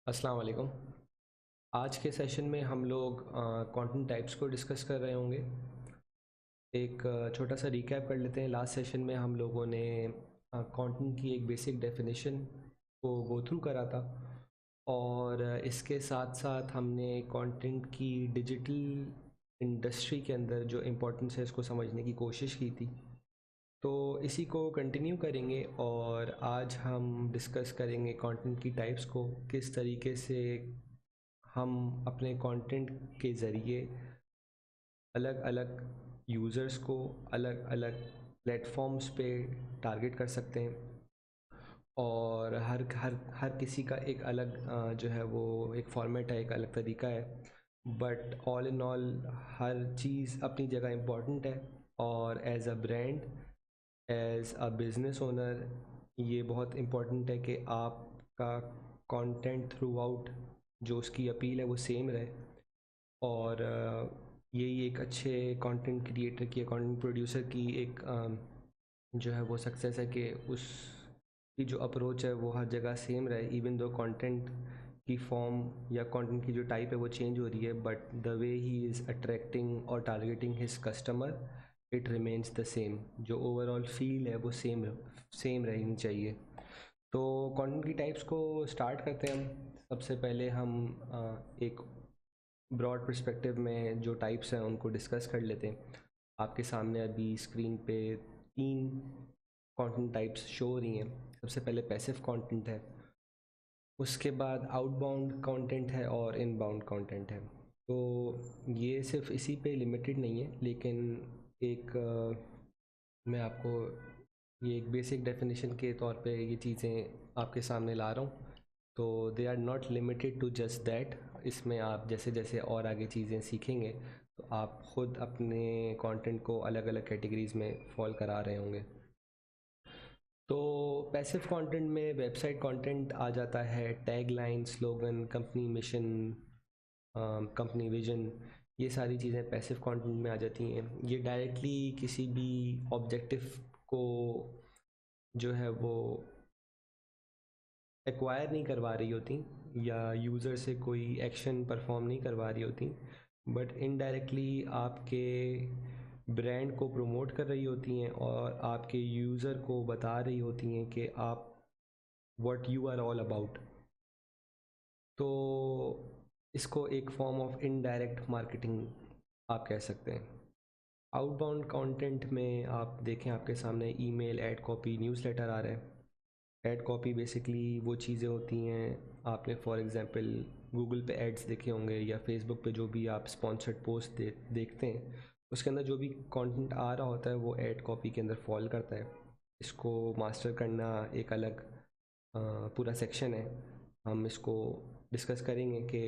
अस्सलाम वालेकुम। आज के सेशन में हम लोग कंटेंट टाइप्स को डिस्कस कर रहे होंगे। एक छोटा सा रिकैप कर लेते हैं। लास्ट सेशन में हम लोगों ने कंटेंट की एक बेसिक डेफिनेशन को गो थ्रू करा था और इसके साथ साथ हमने कंटेंट की डिजिटल इंडस्ट्री के अंदर जो इम्पोर्टेंस है इसको समझने की कोशिश की थी। तो इसी को कंटिन्यू करेंगे और आज हम डिस्कस करेंगे कंटेंट की टाइप्स को, किस तरीके से हम अपने कंटेंट के ज़रिए अलग अलग यूज़र्स को अलग अलग प्लेटफॉर्म्स पे टारगेट कर सकते हैं। और हर हर हर किसी का एक अलग जो है वो एक फॉर्मेट है, एक अलग तरीका है। बट ऑल इन ऑल हर चीज़ अपनी जगह इम्पॉर्टेंट है। और as a brand, as a business owner, ये बहुत इम्पॉर्टेंट है कि आपका कंटेंट थ्रू आउट जो उसकी अपील है वो सेम रहे। और यही एक अच्छे कंटेंट क्रिएटर की, कंटेंट प्रोड्यूसर की एक जो है वो सक्सेस है कि उसकी जो अप्रोच है वो हर जगह सेम रहे। इवन दो कंटेंट की फॉर्म या कंटेंट की जो टाइप है वो चेंज हो रही है, but the way he is attracting और targeting his customer, it remains the same. जो ओवरऑल फील है वो सेम रहनी चाहिए। तो कंटेंट की टाइप्स को स्टार्ट करते हैं हम। सबसे पहले हम एक ब्रॉड पर्सपेक्टिव में जो टाइप्स हैं उनको डिस्कस कर लेते हैं। आपके सामने अभी स्क्रीन पे 3 कंटेंट टाइप्स शो हो रही हैं। सबसे पहले पैसिव कंटेंट है, उसके बाद आउटबाउंड कंटेंट है और इनबाउंड कंटेंट है। तो ये सिर्फ इसी पे लिमिटेड नहीं है, लेकिन एक मैं आपको ये एक बेसिक डेफिनेशन के तौर पे ये चीज़ें आपके सामने ला रहा हूँ। तो they are not limited to just that. इसमें आप जैसे जैसे और आगे चीज़ें सीखेंगे तो आप ख़ुद अपने कंटेंट को अलग अलग कैटेगरीज़ में फॉल करा रहे होंगे। तो पैसिव कंटेंट में वेबसाइट कंटेंट आ जाता है, tag line, slogan, company mission, company vision, ये सारी चीज़ें पैसिव कंटेंट में आ जाती हैं। ये डायरेक्टली किसी भी ऑब्जेक्टिव को जो है वो एक्वायर नहीं करवा रही होती या यूज़र से कोई एक्शन परफॉर्म नहीं करवा रही होती, बट इनडायरेक्टली आपके ब्रांड को प्रमोट कर रही होती हैं और आपके यूज़र को बता रही होती हैं कि आप what you are all about. तो इसको एक फॉर्म ऑफ इनडायरेक्ट मार्केटिंग आप कह सकते हैं। आउटबाउंड कंटेंट में आप देखें, आपके सामने ईमेल, ऐड कॉपी, न्यूज़लेटर आ रहा है। ऐड कॉपी बेसिकली वो चीज़ें होती हैं, आपने फॉर एग्ज़ाम्पल गूगल पे एड्स देखे होंगे या फेसबुक पे जो भी आप स्पॉन्सर्ड पोस्ट देखते हैं, उसके अंदर जो भी कंटेंट आ रहा होता है वो ऐड कॉपी के अंदर फॉल करता है। इसको मास्टर करना एक अलग पूरा सेक्शन है। हम इसको डिस्कस करेंगे कि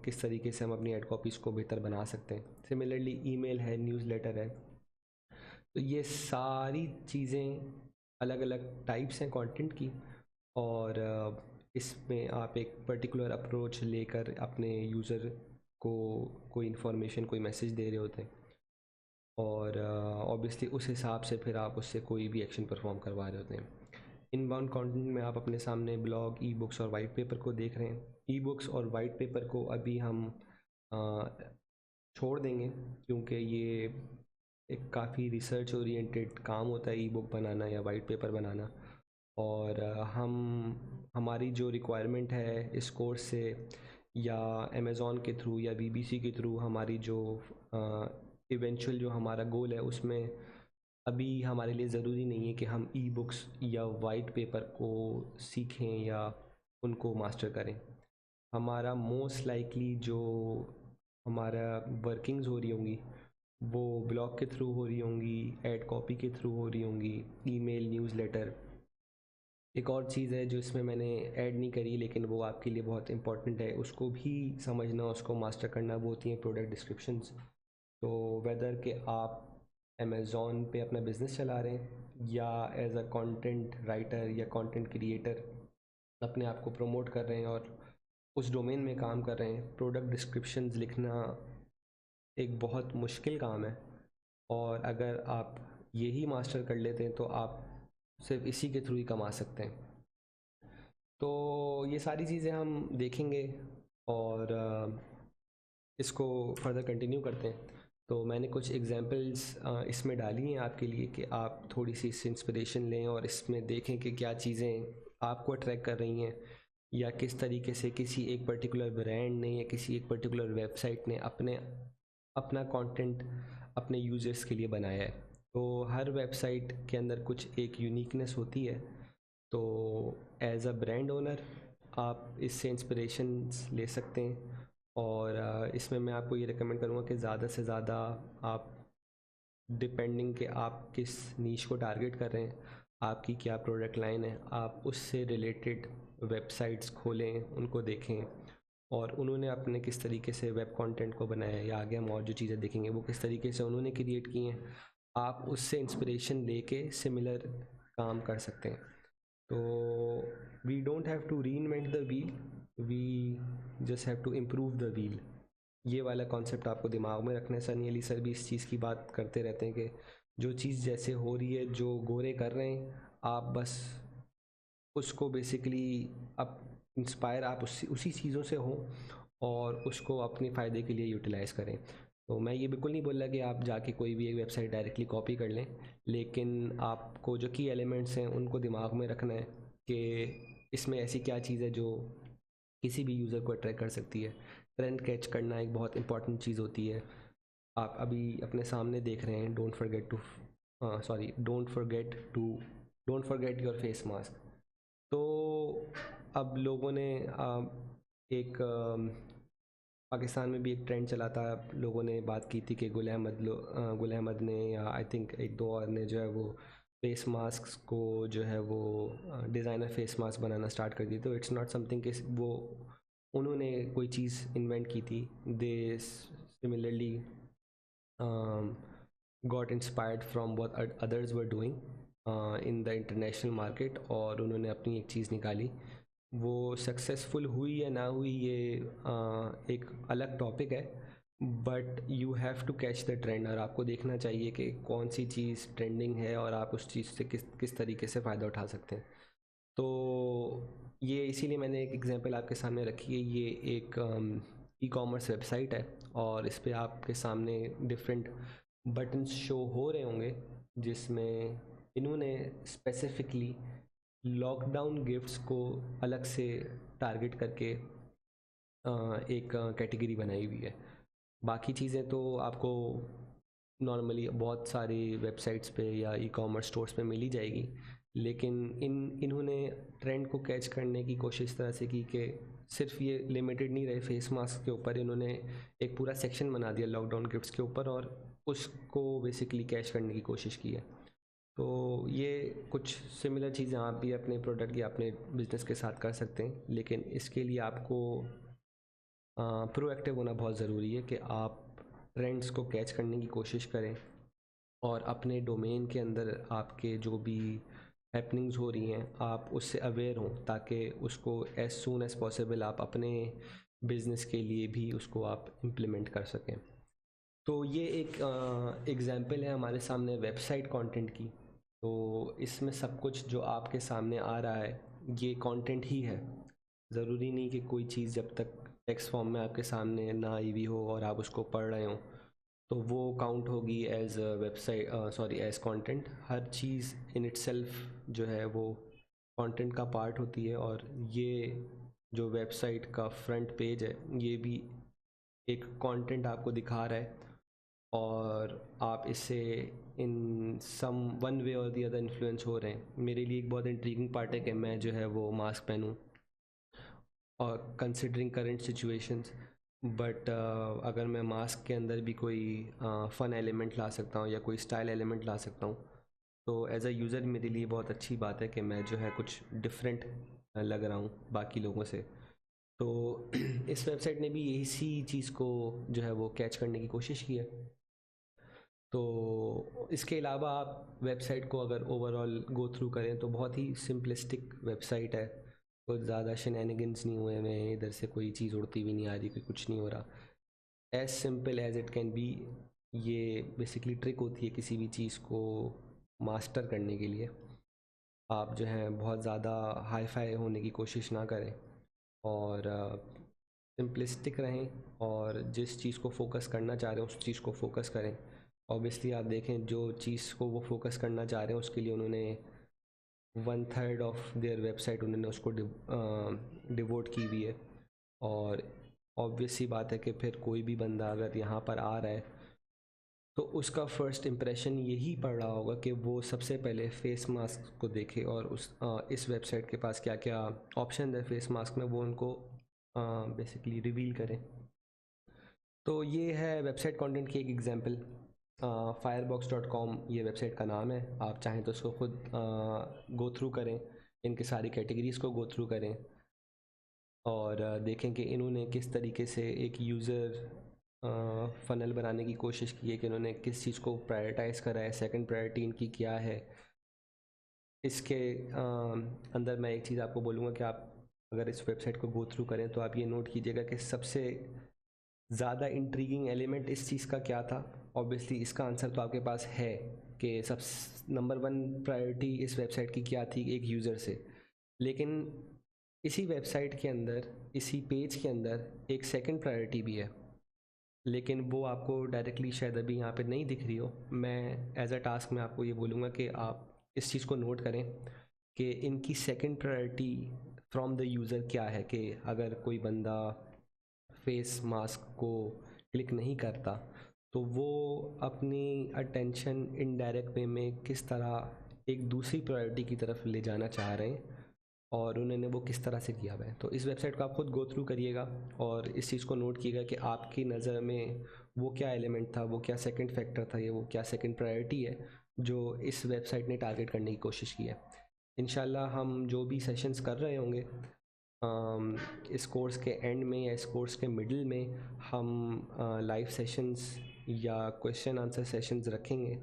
किस तरीके से हम अपनी ऐड कॉपीज़ को बेहतर बना सकते हैं। सिमिलरली ईमेल है, न्यूज़लेटर है। तो ये सारी चीज़ें अलग अलग टाइप्स हैं कंटेंट की। और इसमें आप एक पर्टिकुलर अप्रोच लेकर अपने यूज़र को कोई इन्फॉर्मेशन, कोई मैसेज दे रहे होते हैं और ऑब्वियसली उस हिसाब से फिर आप उससे कोई भी एक्शन परफॉर्म करवा रहे होते हैं। इनबाउंड कंटेंट में आप अपने सामने ब्लॉग, ई बुक्स और वाइट पेपर को देख रहे हैं। ई बुक्स और वाइट पेपर को अभी हम अ, छोड़ देंगे, क्योंकि ये एक काफ़ी रिसर्च ओरिएंटेड काम होता है ई बुक बनाना या वाइट पेपर बनाना। और हम हमारी जो रिक्वायरमेंट है इस कोर्स से या अमेज़ॉन के थ्रू या बीबीसी के थ्रू, हमारी जो इवेंचुअल जो हमारा गोल है उसमें अभी हमारे लिए ज़रूरी नहीं है कि हम ई बुक्स या वाइट पेपर को सीखें या उनको मास्टर करें। हमारा मोस्ट लाइकली जो हमारा वर्किंग्स हो रही होंगी वो ब्लॉग के थ्रू हो रही होंगी, ऐड कॉपी के थ्रू हो रही होंगी, ईमेल, न्यूज़लेटर। एक और चीज़ है जो इसमें मैंने ऐड नहीं करी लेकिन वो आपके लिए बहुत इंपॉर्टेंट है, उसको भी समझना, उसको मास्टर करना, वो होती हैं प्रोडक्ट डिस्क्रिप्शंस। तो वेदर कि आप अमेज़ॉन पे अपना बिज़नेस चला रहे हैं या एज अ कंटेंट राइटर या कंटेंट क्रिएटर अपने आप को प्रमोट कर रहे हैं और उस डोमेन में काम कर रहे हैं, प्रोडक्ट डिस्क्रिप्शंस लिखना एक बहुत मुश्किल काम है। और अगर आप यही मास्टर कर लेते हैं तो आप सिर्फ इसी के थ्रू ही कमा सकते हैं। तो ये सारी चीज़ें हम देखेंगे और इसको फर्दर कंटिन्यू करते हैं। तो मैंने कुछ एग्जांपल्स इसमें डाली हैं आपके लिए कि आप थोड़ी सी इससे इंस्पिरेशन लें और इसमें देखें कि क्या चीज़ें आपको अट्रैक्ट कर रही हैं, या किस तरीके से किसी एक पर्टिकुलर ब्रांड ने या किसी एक पर्टिकुलर वेबसाइट ने अपना कंटेंट अपने यूज़र्स के लिए बनाया है। तो हर वेबसाइट के अंदर कुछ एक यूनिकनेस होती है। तो एज अ ब्रांड ओनर आप इससे इंस्पिरेशंस ले सकते हैं, और इसमें मैं आपको ये रिकमेंड करूँगा कि ज़्यादा से ज़्यादा आप, डिपेंडिंग कि आप किस नीश को टारगेट कर रहे हैं, आपकी क्या प्रोडक्ट लाइन है, आप उससे रिलेटेड वेबसाइट्स खोलें, उनको देखें, और उन्होंने अपने किस तरीके से वेब कंटेंट को बनाया है, या आगे हम और जो चीज़ें देखेंगे वो किस तरीके से उन्होंने क्रिएट की हैं, आप उससे इंस्पिरेशन लेके सिमिलर काम कर सकते हैं। तो we don't have to reinvent the wheel, we just have to improve the wheel. ये वाला कॉन्सेप्ट आपको दिमाग में रखना है। सनी अली सर भी इस चीज़ की बात करते रहते हैं कि जो चीज़ जैसे हो रही है, जो गोरे कर रहे हैं, आप बस उसको बेसिकली आप इंस्पायर आप उसी चीज़ों से हो और उसको अपने फ़ायदे के लिए यूटिलाइज़ करें। तो मैं ये बिल्कुल नहीं बोल रहा कि आप जाके कोई भी एक वेबसाइट डायरेक्टली कॉपी कर लें, लेकिन आपको जो की एलिमेंट्स हैं उनको दिमाग में रखना है कि इसमें ऐसी क्या चीज़ है जो किसी भी यूज़र को अट्रैक्ट कर सकती है। ट्रेंड कैच करना एक बहुत इंपॉर्टेंट चीज़ होती है। आप अभी अपने सामने देख रहे हैं, don't forget your face mask. तो अब लोगों ने एक पाकिस्तान में भी एक ट्रेंड चला था, लोगों ने बात की थी कि गुल अहमद ने, या आई थिंक एक दो और ने, जो है वो फेस मास्क को जो है वो डिज़ाइनर फेस मास्क बनाना स्टार्ट कर दी। तो इट्स नॉट समथिंग कि वो उन्होंने कोई चीज़ इन्वेंट की थी, they similarly got inspired from what others were doing in the international market, और उन्होंने अपनी एक चीज़ निकाली। वो सक्सेसफुल हुई या ना हुई ये एक अलग टॉपिक है, but you have to catch the trend, और आपको देखना चाहिए कि कौन सी चीज़ ट्रेंडिंग है और आप उस चीज़ से किस तरीके से फ़ायदा उठा सकते हैं। तो ये इसीलिए मैंने एक एग्जांपल आपके सामने रखी है। ये एक ई कॉमर्स वेबसाइट है, और इस पर आपके सामने डिफरेंट बटन्स शो हो रहे होंगे, जिसमें इन्होंने स्पेसिफिकली लॉकडाउन गिफ्ट्स को अलग से टारगेट करके एक कैटेगरी बनाई हुई है। बाकी चीज़ें तो आपको नॉर्मली बहुत सारी वेबसाइट्स पे या ई कॉमर्स स्टोर्स पे मिल ही जाएगी, लेकिन इन्होंने ट्रेंड को कैच करने की कोशिश इस तरह से की कि सिर्फ ये लिमिटेड नहीं रहे फेस मास्क के ऊपर, इन्होंने एक पूरा सेक्शन बना दिया लॉकडाउन गिफ्ट्स के ऊपर, और उसको बेसिकली कैच करने की कोशिश की है। तो ये कुछ सिमिलर चीज़ें आप भी अपने प्रोडक्ट या अपने बिजनेस के साथ कर सकते हैं, लेकिन इसके लिए आपको प्रोएक्टिव होना बहुत ज़रूरी है कि आप ट्रेंड्स को कैच करने की कोशिश करें, और अपने डोमेन के अंदर आपके जो भी हैपनिंग्स हो रही हैं आप उससे अवेयर हों, ताकि उसको एज सून एज़ पॉसिबल आप अपने बिज़नेस के लिए भी उसको आप इम्प्लीमेंट कर सकें। तो ये एक एग्ज़ाम्पल है हमारे सामने वेबसाइट कंटेंट की। तो इसमें सब कुछ जो आपके सामने आ रहा है ये कंटेंट ही है। ज़रूरी नहीं कि कोई चीज़ जब तक टेक्स्ट फॉर्म में आपके सामने ना आई हुई हो और आप उसको पढ़ रहे हो तो वो काउंट होगी as website, sorry as content. हर चीज़ इन इटसेल्फ जो है वो कंटेंट का पार्ट होती है, और ये जो वेबसाइट का फ्रंट पेज है ये भी एक कंटेंट आपको दिखा रहा है, और आप इससे इन सम वन वे और दी अदर इन्फ्लुएंस हो रहे हैं। मेरे लिए एक बहुत इंट्रीगिंग पार्ट है कि मैं जो है वो मास्क पहनूं, और कंसिडरिंग करंट सिचुएशंस, बट अगर मैं मास्क के अंदर भी कोई फ़न एलिमेंट ला सकता हूँ या कोई स्टाइल एलिमेंट ला सकता हूँ, तो एज अ यूज़र मेरे लिए बहुत अच्छी बात है कि मैं जो है कुछ डिफरेंट लग रहा हूँ बाकी लोगों से। तो इस वेबसाइट ने भी इसी चीज़ को जो है वो कैच करने की कोशिश की है। तो इसके अलावा आप वेबसाइट को अगर ओवरऑल गो थ्रू करें तो बहुत ही सिंपलिस्टिक वेबसाइट है, कुछ ज़्यादा शेनैनिगन्स नहीं हुए हैं, इधर से कोई चीज़ उड़ती हुई नहीं आ रही, कोई कुछ नहीं हो रहा, as simple as it can be. ये बेसिकली ट्रिक होती है किसी भी चीज़ को मास्टर करने के लिए। आप जो है बहुत ज़्यादा हाई फाई होने की कोशिश ना करें और सिंपलिस्टिक रहें और जिस चीज़ को फोकस करना चाह रहे हैं उस चीज़ को फोकस करें। ऑब्वियसली आप देखें जो चीज़ को वो फोकस करना चाह रहे हैं उसके लिए उन्होंने 1/3 ऑफ देयर वेबसाइट उन्होंने उसको डिवोट की हुई है। और ऑब्वियस सी बात है कि फिर कोई भी बंदा अगर यहाँ पर आ रहा है तो उसका फ़र्स्ट इम्प्रेशन यही पड़ रहा होगा कि वो सबसे पहले फ़ेस मास्क को देखे और इस वेबसाइट के पास क्या क्या ऑप्शन है फ़ेस मास्क में वो उनको बेसिकली रिवील करें। तो ये है वेबसाइट कंटेंट की एक एग्जांपल। firefox.com ये वेबसाइट का नाम है। आप चाहें तो इसको खुद गो थ्रू करें, इनके सारी कैटेगरीज़ को गो थ्रू करें और देखें कि इन्होंने किस तरीके से एक यूज़र फ़नल बनाने की कोशिश की है, कि इन्होंने किस चीज़ को प्रायोरिटाइज़ करा है, सेकंड प्रायोरिटी इनकी क्या है। इसके अंदर मैं एक चीज़ आपको बोलूँगा कि आप अगर इस वेबसाइट को गो थ्रू करें तो आप ये नोट कीजिएगा कि सबसे ज़्यादा इंट्रीगिंग एलिमेंट इस चीज़ का क्या था। ऑब्वियसली इसका आंसर तो आपके पास है कि सब नंबर 1 प्रायोरिटी इस वेबसाइट की क्या थी एक यूज़र से। लेकिन इसी वेबसाइट के अंदर, इसी पेज के अंदर एक सेकंड प्रायोरिटी भी है, लेकिन वो आपको डायरेक्टली शायद अभी यहाँ पे नहीं दिख रही हो। मैं एज अ टास्क में आपको ये बोलूँगा कि आप इस चीज़ को नोट करें कि इनकी second priority from the user क्या है। कि अगर कोई बंदा फेस मास्क को क्लिक नहीं करता तो वो अपनी अटेंशन इनडायरेक्ट वे में किस तरह एक दूसरी प्रायोरिटी की तरफ ले जाना चाह रहे हैं और उन्होंने वो किस तरह से किया हुआ है। तो इस वेबसाइट को आप खुद गो थ्रू करिएगा और इस चीज़ को नोट कीजिएगा कि आपकी नज़र में वो क्या एलिमेंट था, वो क्या सेकंड फैक्टर था, या वो क्या सेकंड प्रायोरिटी है जो इस वेबसाइट ने टारगेट करने की कोशिश की है। इंशाल्लाह हम जो भी सेशंस कर रहे होंगे इस कोर्स के एंड में या इस कोर्स के मिडिल में हम लाइव सेशंस या क्वेश्चन आंसर सेशंस रखेंगे।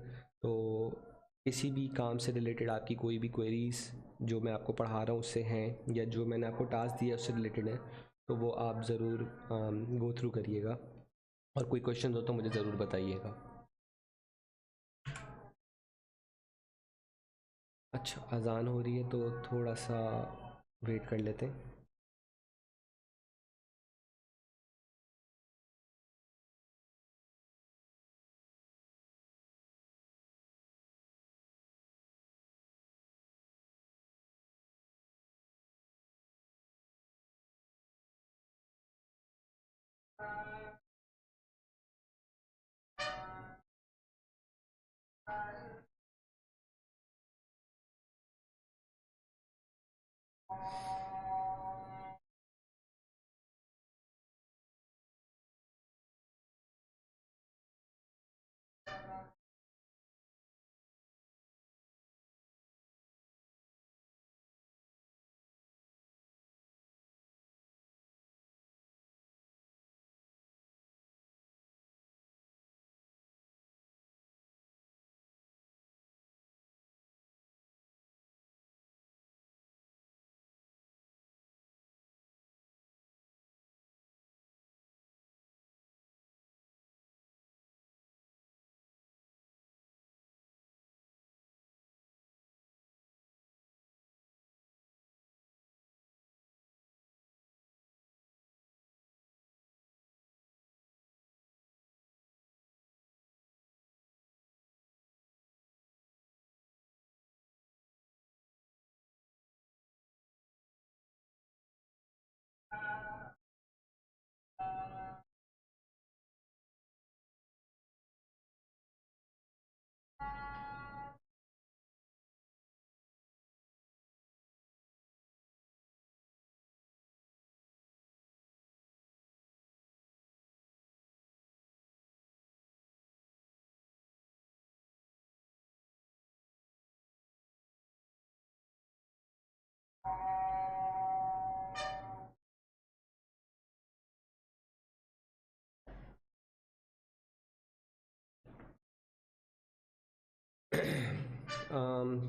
तो किसी भी काम से रिलेटेड आपकी कोई भी क्वेरीज़ जो मैं आपको पढ़ा रहा हूँ उससे हैं, या जो मैंने आपको टास्क दिया उससे रिलेटेड है, तो वो आप ज़रूर गो थ्रू करिएगा और कोई क्वेश्चन हो तो मुझे ज़रूर बताइएगा। अच्छा, अज़ान हो रही है तो थोड़ा सा वेट कर लेते हैं।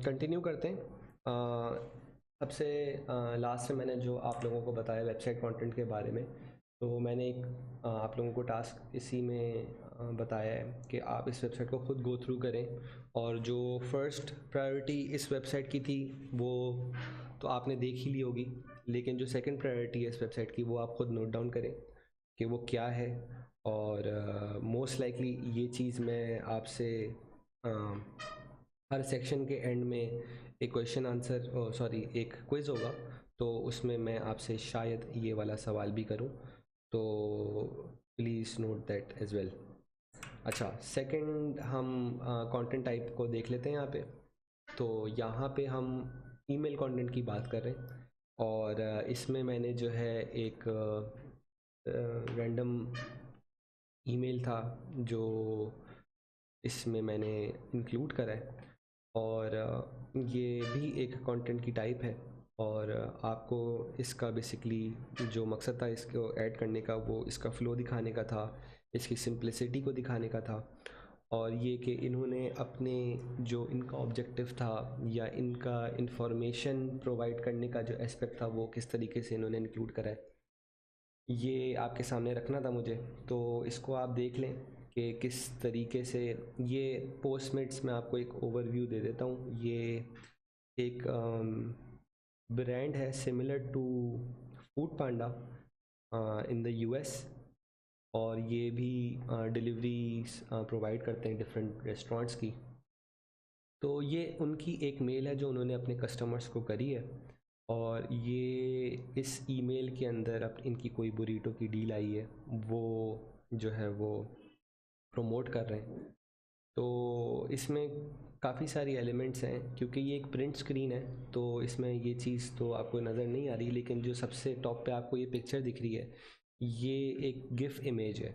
कंटिन्यू करते हैं। सबसे लास्ट में मैंने जो आप लोगों को बताया वेबसाइट कंटेंट के बारे में, तो मैंने एक आप लोगों को टास्क इसी में बताया है कि आप इस वेबसाइट को खुद गो थ्रू करें, और जो फर्स्ट प्रायोरिटी इस वेबसाइट की थी वो तो आपने देख ही ली होगी, लेकिन जो सेकंड प्रायोरिटी है इस वेबसाइट की वो आप खुद नोट डाउन करें कि वो क्या है। और मोस्ट लाइकली ये चीज़ मैं आपसे हर सेक्शन के एंड में एक क्वेश्चन आंसर सॉरी एक क्विज़ होगा, तो उसमें मैं आपसे शायद ये वाला सवाल भी करूं, तो please note that as well. अच्छा, सेकंड हम कंटेंट टाइप को देख लेते हैं यहाँ पे। तो यहाँ पे हम ईमेल कंटेंट की बात कर रहे हैं, और इसमें मैंने जो है एक रैंडम ईमेल था जो इसमें मैंने इंक्लूड करा है, और ये भी एक कंटेंट की टाइप है। और आपको इसका बेसिकली जो मकसद था इसको ऐड करने का वो इसका फ़्लो दिखाने का था, इसकी सिंप्लिसिटी को दिखाने का था, और ये कि इन्होंने अपने जो इनका ऑब्जेक्टिव था या इनका इंफॉर्मेशन प्रोवाइड करने का जो एस्पेक्ट था वो किस तरीके से इन्होंने इंक्लूड करा है, ये आपके सामने रखना था मुझे। तो इसको आप देख लें कि किस तरीके से ये पोस्टमेट्स में आपको एक ओवरव्यू दे देता हूँ। ये एक ब्रांड है similar to Foodpanda in the US, और ये भी डिलीवरीज प्रोवाइड करते हैं डिफरेंट रेस्टोरेंट्स की। तो ये उनकी एक मेल है जो उन्होंने अपने कस्टमर्स को करी है, और ये इस ईमेल के अंदर अब इनकी कोई बुरीटो की डील आई है वो जो है वो प्रमोट कर रहे हैं। तो इसमें काफ़ी सारी एलिमेंट्स हैं, क्योंकि ये एक प्रिंट स्क्रीन है तो इसमें ये चीज़ तो आपको नज़र नहीं आ रही, लेकिन जो सबसे टॉप पे आपको ये पिक्चर दिख रही है ये एक गिफ इमेज है।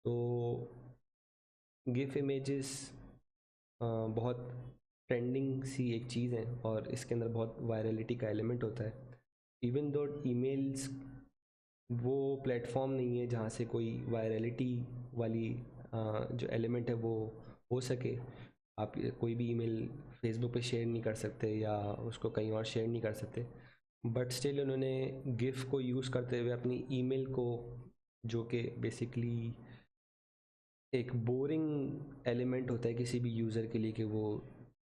तो गिफ इमेजेस बहुत ट्रेंडिंग सी एक चीज़ है, और इसके अंदर बहुत वायरलिटी का एलिमेंट होता है। इवन दो ईमेल्स वो प्लेटफॉर्म नहीं है जहाँ से कोई वायरलिटी वाली जो एलिमेंट है वो हो सके। आप कोई भी ईमेल फेसबुक पे शेयर नहीं कर सकते या उसको कहीं और शेयर नहीं कर सकते, बट स्टिल उन्होंने गिफ को यूज़ करते हुए अपनी ईमेल को, जो कि बेसिकली एक बोरिंग एलिमेंट होता है किसी भी यूज़र के लिए कि वो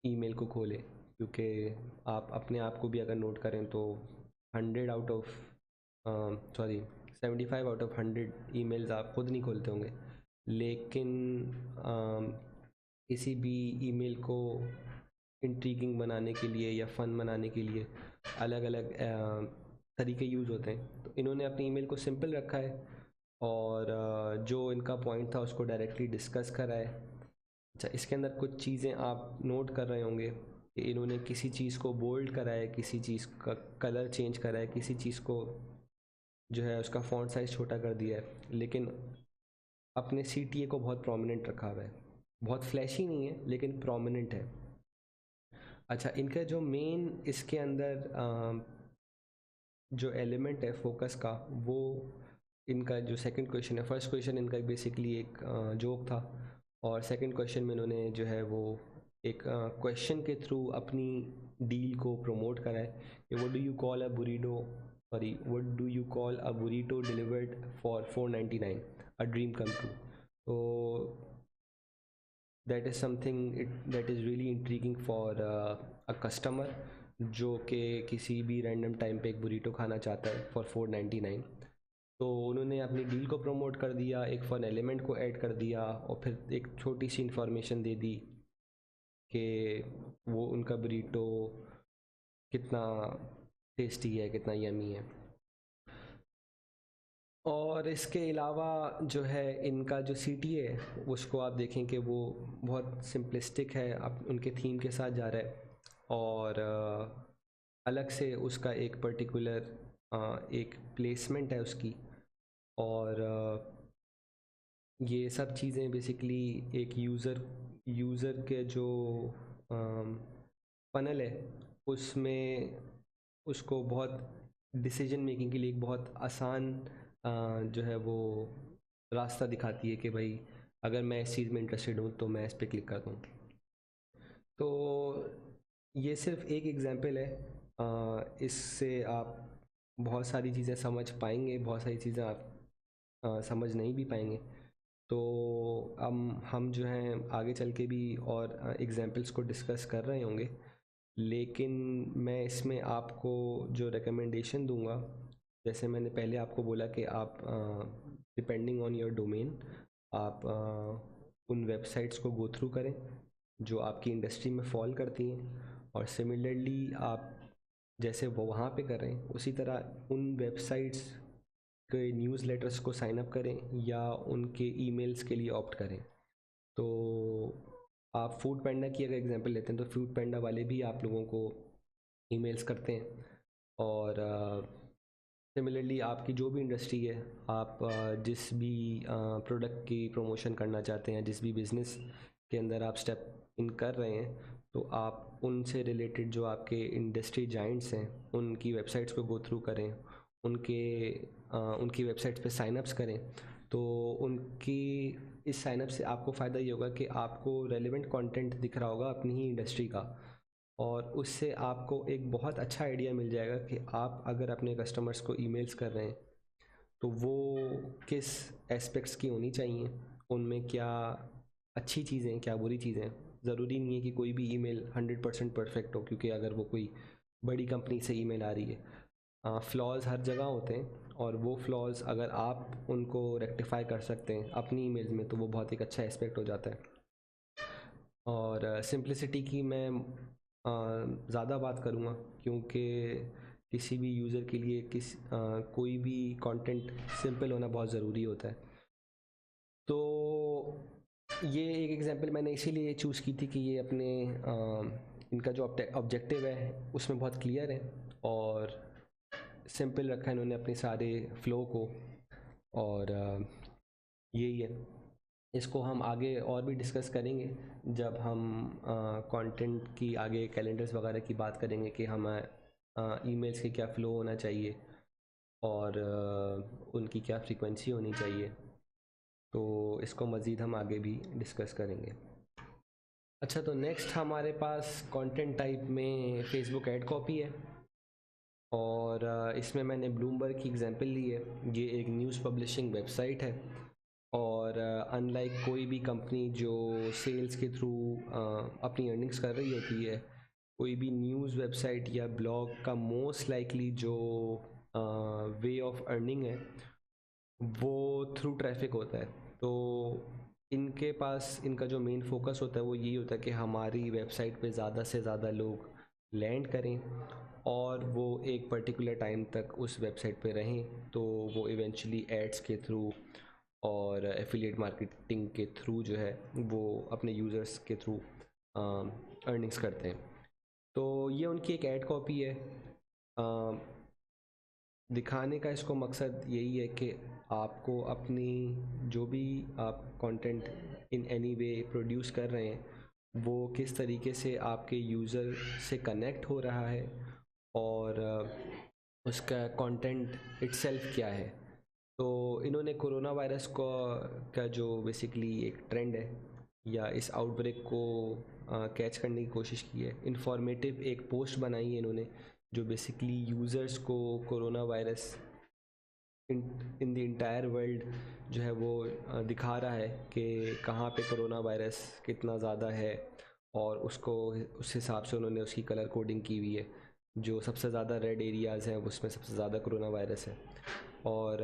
ईमेल को खोले, क्योंकि आप अपने आप को भी अगर नोट करें तो 100 out of sorry 75 out of 100 emails आप खुद नहीं खोलते होंगे, लेकिन किसी भी ईमेल को इंट्रीगिंग बनाने के लिए या फ़न बनाने के लिए अलग अलग तरीके यूज़ होते हैं। तो इन्होंने अपनी ईमेल को सिंपल रखा है, और जो इनका पॉइंट था उसको डायरेक्टली डिस्कस करा है। अच्छा, इसके अंदर कुछ चीज़ें आप नोट कर रहे होंगे कि इन्होंने किसी चीज़ को बोल्ड करा है, किसी चीज़ का कलर चेंज करा है, किसी चीज़ को जो है उसका फ़ॉन्ट साइज़ छोटा कर दिया है, लेकिन अपने सीटीए को बहुत प्रोमिनेंट रखा हुआ है। बहुत फ्लैशी नहीं है लेकिन प्रोमिनेंट है। अच्छा, इनका जो मेन इसके अंदर जो एलिमेंट है फोकस का, वो इनका जो सेकंड क्वेश्चन है, फर्स्ट क्वेश्चन इनका बेसिकली एक जोक था, और सेकंड क्वेश्चन में इन्होंने जो है वो एक क्वेश्चन के थ्रू अपनी डील को प्रमोट करा है कि what do you call a burrito, sorry what do you call a burrito delivered for 499, a dream come true. तो that is something that is really intriguing for a customer जो कि किसी भी random time पे एक बुरीटो खाना चाहता है फॉर 499। तो उन्होंने अपनी डील को प्रमोट कर दिया, एक फ़न एलिमेंट को ऐड कर दिया, और फिर एक छोटी सी इन्फॉर्मेशन दे दी कि वो उनका बुरीटो कितना टेस्टी है, कितना यमी है। और इसके अलावा जो है इनका जो सीटीए है उसको आप देखें कि वो बहुत सिंपलिस्टिक है, आप उनके थीम के साथ जा रहा है, और अलग से उसका एक पर्टिकुलर एक प्लेसमेंट है उसकी, और ये सब चीज़ें बेसिकली एक यूज़र के जो फनल है उसमें उसको बहुत डिसीजन मेकिंग के लिए एक बहुत आसान जो है वो रास्ता दिखाती है कि भाई अगर मैं इस चीज़ में इंटरेस्टेड हूँ तो मैं इस पर क्लिक करता हूँ। तो ये सिर्फ एक एग्जांपल है, इससे आप बहुत सारी चीज़ें समझ पाएंगे, बहुत सारी चीज़ें आप समझ नहीं भी पाएंगे। तो हम जो हैं आगे चल के भी और एग्जांपल्स को डिस्कस कर रहे होंगे, लेकिन मैं इसमें आपको जो रिकमेंडेशन दूंगा, जैसे मैंने पहले आपको बोला कि आप डिपेंडिंग ऑन योर डोमेन आप उन वेबसाइट्स को गो थ्रू करें जो आपकी इंडस्ट्री में फॉल करती हैं, और सिमिलरली आप जैसे वो वहाँ पे कर रहे हैं उसी तरह उन वेबसाइट्स के न्यूज़लेटर्स को साइन अप करें या उनके ईमेल्स के लिए ऑप्ट करें। तो आप फूड पैंडा की अगर एग्जांपल लेते हैं तो फूड पैंडा वाले भी आप लोगों को ईमेल्स करते हैं, और सिमिलरली आपकी जो भी इंडस्ट्री है, आप जिस भी प्रोडक्ट की प्रमोशन करना चाहते हैं, जिस भी बिज़नेस के अंदर आप स्टेप इन कर रहे हैं, तो आप उनसे रिलेटेड जो आपके इंडस्ट्री जाइंट्स हैं उनकी वेबसाइट्स को गो थ्रू करें, उनकी वेबसाइट्स पे साइनअप्स करें। तो उनकी इस साइनअप से आपको फ़ायदा ये होगा कि आपको रेलेवेंट कंटेंट दिख रहा होगा अपनी ही इंडस्ट्री का, और उससे आपको एक बहुत अच्छा आइडिया मिल जाएगा कि आप अगर अपने कस्टमर्स को ईमेल्स कर रहे हैं तो वो किस एस्पेक्ट्स की होनी चाहिए, उनमें क्या अच्छी चीज़ें हैं क्या बुरी चीज़ें हैं। ज़रूरी नहीं है कि कोई भी ईमेल 100% परफेक्ट हो, क्योंकि अगर वो कोई बड़ी कंपनी से ईमेल आ रही है, फ्लॉज हर जगह होते हैं, और वो फ्लॉज अगर आप उनको रेक्टिफाई कर सकते हैं अपनी ईमेल्स में तो वो बहुत एक अच्छा एस्पेक्ट हो जाता है। और सिंप्लिसिटी की मैं ज़्यादा बात करूँगा, क्योंकि किसी भी यूज़र के लिए कोई भी कंटेंट सिंपल होना बहुत ज़रूरी होता है। तो ये एक एग्जांपल मैंने इसीलिए चूज़ की थी कि ये अपने इनका जो ऑब्जेक्टिव है उसमें बहुत क्लियर है, और सिंपल रखा है इन्होंने अपने सारे फ्लो को, और यही है। इसको हम आगे और भी डिस्कस करेंगे जब हम कंटेंट की आगे कैलेंडर्स वगैरह की बात करेंगे कि हम ईमेल्स के क्या फ़्लो होना चाहिए और उनकी क्या फ्रीक्वेंसी होनी चाहिए। तो इसको मज़ीद हम आगे भी डिस्कस करेंगे। अच्छा, तो नेक्स्ट हमारे पास कंटेंट टाइप में फेसबुक ऐड कॉपी है, और इसमें मैंने ब्लूमबर्ग की एग्जांपल ली है। ये एक न्यूज़ पब्लिशिंग वेबसाइट है, और अनलाइक कोई भी कंपनी जो सेल्स के थ्रू अपनी अर्निंग्स कर रही होती है, कोई भी न्यूज़ वेबसाइट या ब्लॉग का मोस्ट लाइकली जो वे ऑफ अर्निंग है वो थ्रू ट्रैफिक होता है। तो इनके पास इनका जो मेन फोकस होता है वो यही होता है कि हमारी वेबसाइट पे ज़्यादा से ज़्यादा लोग लैंड करें और वो एक पर्टिकुलर टाइम तक उस वेबसाइट पे रहें, तो वो इवेंचुअली एड्स के थ्रू और एफिलिएट मार्केटिंग के थ्रू जो है वो अपने यूज़र्स के थ्रू अर्निंग्स करते हैं। तो ये उनकी एक ऐड कॉपी है। दिखाने का इसको मकसद यही है कि आपको अपनी जो भी आप content in any way produce कर रहे हैं वो किस तरीके से आपके यूज़र से कनेक्ट हो रहा है, और उसका कंटेंट इटसेल्फ क्या है। तो इन्होंने कोरोना वायरस का जो बेसिकली एक ट्रेंड है या इस आउटब्रेक को कैच करने की कोशिश की है। इन्फॉर्मेटिव एक पोस्ट बनाई है इन्होंने जो बेसिकली यूज़र्स को corona virus in the entire world जो है वो दिखा रहा है कि कहाँ पे कोरोना वायरस कितना ज़्यादा है, और उसको उस हिसाब से उन्होंने उसकी कलर कोडिंग की हुई है। जो सबसे ज़्यादा रेड एरियाज़ हैं उसमें सबसे ज़्यादा कोरोना वायरस है, और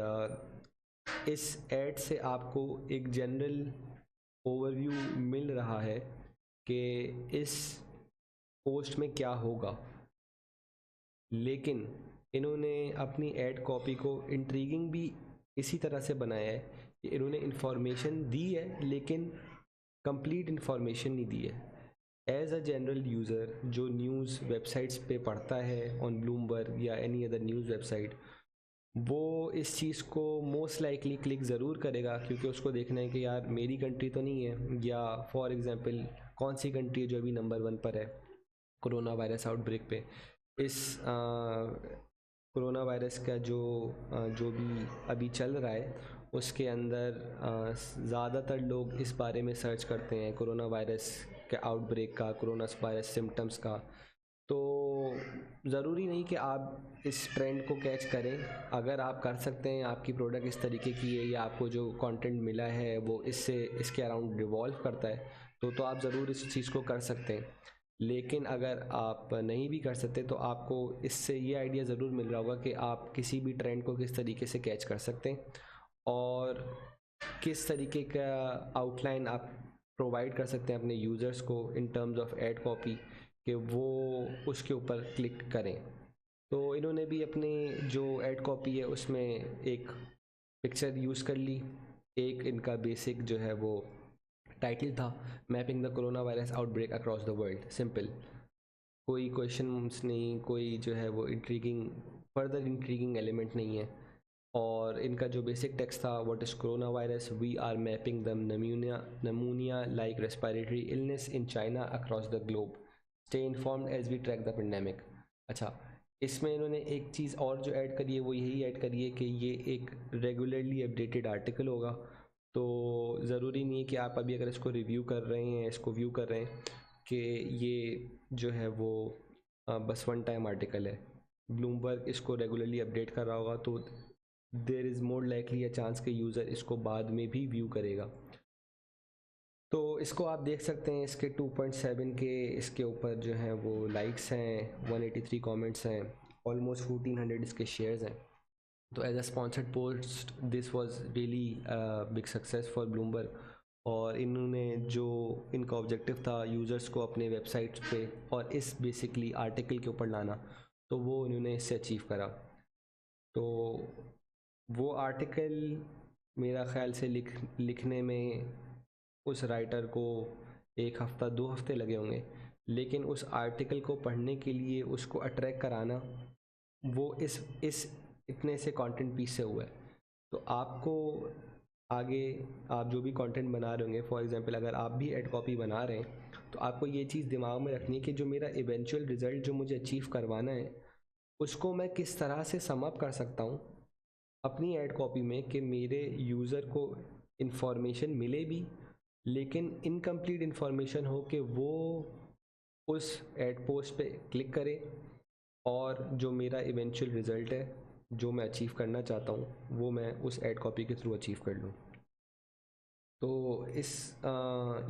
इस ऐड से आपको एक जनरल ओवरव्यू मिल रहा है कि इस पोस्ट में क्या होगा। लेकिन इन्होंने अपनी ऐड कॉपी को इंट्रीगिंग भी इसी तरह से बनाया है कि इन्होंने इन्फॉर्मेशन दी है लेकिन कंप्लीट इन्फॉर्मेशन नहीं दी है। एज अ जनरल यूज़र जो न्यूज़ वेबसाइट्स पे पढ़ता है ऑन ब्लूमबर्ग या एनी अदर न्यूज़ वेबसाइट, वो इस चीज़ को मोस्ट लाइकली क्लिक ज़रूर करेगा क्योंकि उसको देखना है कि यार मेरी कंट्री तो नहीं है, या फॉर एग्ज़ाम्पल कौन सी कंट्री है जो अभी नंबर 1 पर है कोरोना वायरस आउटब्रेक पे। इस कोरोना वायरस का जो भी अभी चल रहा है उसके अंदर ज़्यादातर लोग इस बारे में सर्च करते हैं कोरोना वायरस के आउटब्रेक का, कोरोना वायरस सिम्टम्स का। तो ज़रूरी नहीं कि आप इस ट्रेंड को कैच करें। अगर आप कर सकते हैं, आपकी प्रोडक्ट इस तरीके की है या आपको जो कंटेंट मिला है वो इसके अराउंड रिवॉल्व करता है, तो आप ज़रूर इस चीज़ को कर सकते हैं। लेकिन अगर आप नहीं भी कर सकते तो आपको इससे ये आइडिया ज़रूर मिल रहा होगा कि आप किसी भी ट्रेंड को किस तरीके से कैच कर सकते हैं और किस तरीके का आउटलाइन आप प्रोवाइड कर सकते हैं अपने यूज़र्स को in terms of ad copy, कि वो उसके ऊपर क्लिक करें। तो इन्होंने भी अपने जो एड कॉपी है उसमें एक पिक्चर यूज़ कर ली। एक इनका बेसिक जो है वो टाइटल था, mapping the corona virus outbreak across the world. Simple, कोई क्वेश्चंस नहीं, कोई जो है वो फर्दर इंट्रीगिंग एलिमेंट नहीं है। और इनका जो बेसिक टेक्स्ट था, what is coronavirus, we are mapping the pneumonia like respiratory illness in China across the globe, stay informed as we track the pandemic. अच्छा, इसमें इन्होंने एक चीज़ और जो ऐड करी है वो यही ऐड करी है कि ये एक रेगुलरली अपडेटेड आर्टिकल होगा। तो ज़रूरी नहीं है कि आप अभी अगर इसको रिव्यू कर रहे हैं, इसको व्यू कर रहे हैं, कि ये जो है वो बस वन टाइम आर्टिकल है। ब्लूमबर्ग इसको रेगुलरली अपडेट कर रहा होगा, तो there is more likely a chance कि यूज़र इसको बाद में भी व्यू करेगा। तो इसको आप देख सकते हैं, इसके 2.7 के इसके ऊपर जो हैं वो लाइक्स हैं, 183 कमेंट्स हैं, ऑलमोस्ट 1400 इसके शेयर्स हैं। तो as a sponsored post this was really big success for Bloomberg. और इन्होंने जो इनका ऑब्जेक्टिव था यूज़र्स को अपने वेबसाइट्स पे और इस बेसिकली आर्टिकल के ऊपर लाना, तो वो इन्होंने इससे अचीव करा। तो वो आर्टिकल मेरा ख़्याल से लिखने में उस राइटर को 1 हफ़्ता 2 हफ़्ते लगे होंगे, लेकिन उस आर्टिकल को पढ़ने के लिए उसको अट्रैक्ट कराना वो इस इतने से कंटेंट पीस से हुआ है। तो आपको आगे आप जो भी कंटेंट बना रहे होंगे, फॉर एग्जांपल अगर आप भी एड कॉपी बना रहे हैं, तो आपको ये चीज़ दिमाग में रखनी है कि जो मेरा इवेंचुअल रिज़ल्ट जो मुझे अचीव करवाना है, उसको मैं किस तरह से सम अप कर सकता हूँ अपनी एड कॉपी में, कि मेरे यूज़र को इन्फॉर्मेशन मिले भी, लेकिन इनकम्प्लीट इन्फॉर्मेशन हो कि वो उस एड पोस्ट पे क्लिक करे और जो मेरा इवेंचुअल रिज़ल्ट है, जो मैं अचीव करना चाहता हूँ, वो मैं उस एड कॉपी के थ्रू अचीव कर लूँ। तो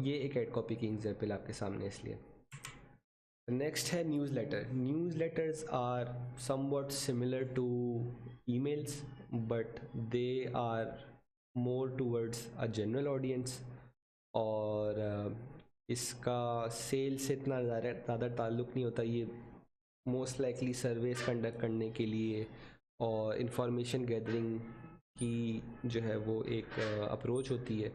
ये एक एड कॉपी की एग्जाम्पल आपके सामने इसलिए। नेक्स्ट है newsletter. Newsletters are somewhat similar to emails, but they are more towards a general audience. और इसका सेल से इतना ज़्यादा ताल्लुक़ नहीं होता। ये मोस्ट लाइकली सर्वेस कंडक्ट करने के लिए और इंफॉर्मेशन गैदरिंग की जो है वो एक अप्रोच होती है।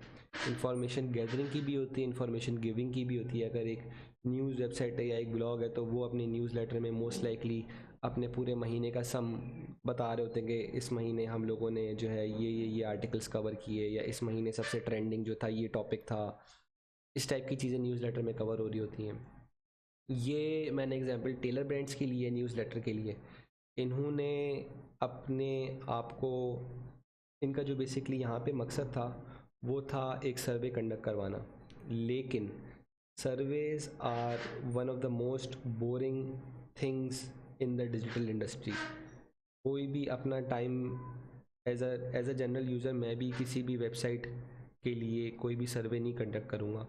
इंफॉर्मेशन गैदरिंग की भी होती है, इंफॉर्मेशन गिविंग की भी होती है। अगर एक न्यूज़ वेबसाइट है या एक ब्लॉग है, तो वो अपनी न्यूज़लेटर में मोस्ट लाइकली अपने पूरे महीने का सम बता रहे होते हैं कि इस महीने हम लोगों ने जो है ये आर्टिकल्स कवर किए, या इस महीने सबसे ट्रेंडिंग जो था ये टॉपिक था। इस टाइप की चीज़ें न्यूज़लेटर में कवर हो रही होती हैं। ये मैंने एग्जांपल टेलर ब्रांड्स के लिए, न्यूज़लेटर के लिए, इन्होंने अपने आप को, इनका जो बेसिकली यहाँ पे मकसद था वो था एक सर्वे कंडक्ट करवाना। लेकिन surveys are one of the most boring things in the digital industry. कोई भी अपना time as a general user, मैं भी किसी भी वेबसाइट के लिए कोई भी सर्वे नहीं कंडक्ट करूँगा,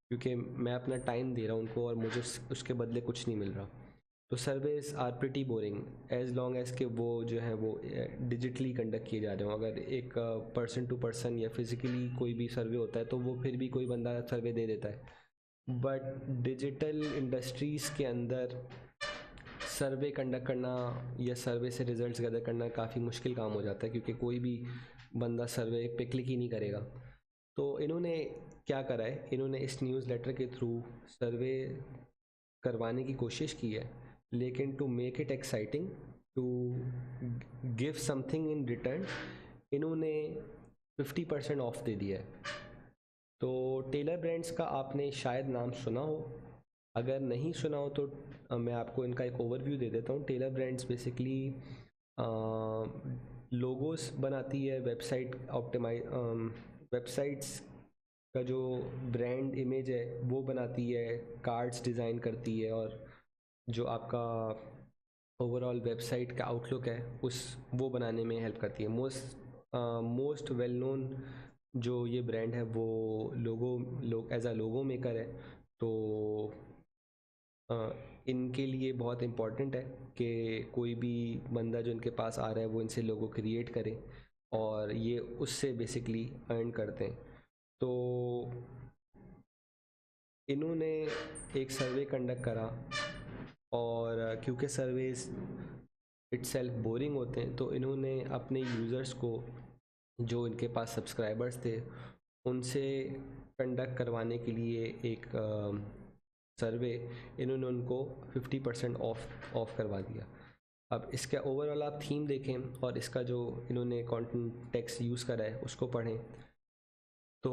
क्योंकि मैं अपना टाइम दे रहा हूँ उनको और मुझे उसके बदले कुछ नहीं मिल रहा। तो surveys are pretty boring as long as के वो जो है वो डिजिटली कंडक्ट किए जा रहे हो। अगर एक पर्सन टू पर्सन या फिज़िकली कोई भी सर्वे होता है, तो वो फिर भी कोई बंदा सर्वे दे देता है। बट डिजिटल इंडस्ट्रीज़ के अंदर सर्वे कंडक्ट करना या सर्वे से रिजल्ट्स गैदर करना काफ़ी मुश्किल काम हो जाता है, क्योंकि कोई भी बंदा सर्वे पे क्लिक ही नहीं करेगा। तो इन्होंने क्या करा है, इन्होंने इस न्यूज़लेटर के थ्रू सर्वे करवाने की कोशिश की है, लेकिन to make it exciting, to give something in return, इन्होंने 50% ऑफ दे दिया है। तो टेलर ब्रांड्स का आपने शायद नाम सुना हो, अगर नहीं सुना हो तो मैं आपको इनका एक ओवरव्यू दे देता हूँ। टेलर ब्रांड्स बेसिकली लोगोस बनाती है, वेबसाइट्स का जो ब्रांड इमेज है वो बनाती है, कार्ड्स डिज़ाइन करती है, और जो आपका ओवरऑल वेबसाइट का आउटलुक है वो बनाने में हेल्प करती है। मोस्ट वेल नोन जो ये ब्रांड है वो एज अ लोगो मेकर है। तो इनके लिए बहुत इम्पॉर्टेंट है कि कोई भी बंदा जो इनके पास आ रहा है वो इनसे लोगो क्रिएट करे और ये उससे बेसिकली अर्न करते हैं। तो इन्होंने एक सर्वे कंडक्ट करा और क्योंकि सर्वेज इटसेल्फ बोरिंग होते हैं तो इन्होंने अपने यूज़र्स को जो इनके पास सब्सक्राइबर्स थे उनसे कंडक्ट करवाने के लिए एक सर्वे इन्होंने उनको 50% ऑफ करवा दिया। अब इसका ओवरऑल आप थीम देखें और इसका जो इन्होंने कंटेंट टेक्स्ट यूज़ करा है उसको पढ़ें तो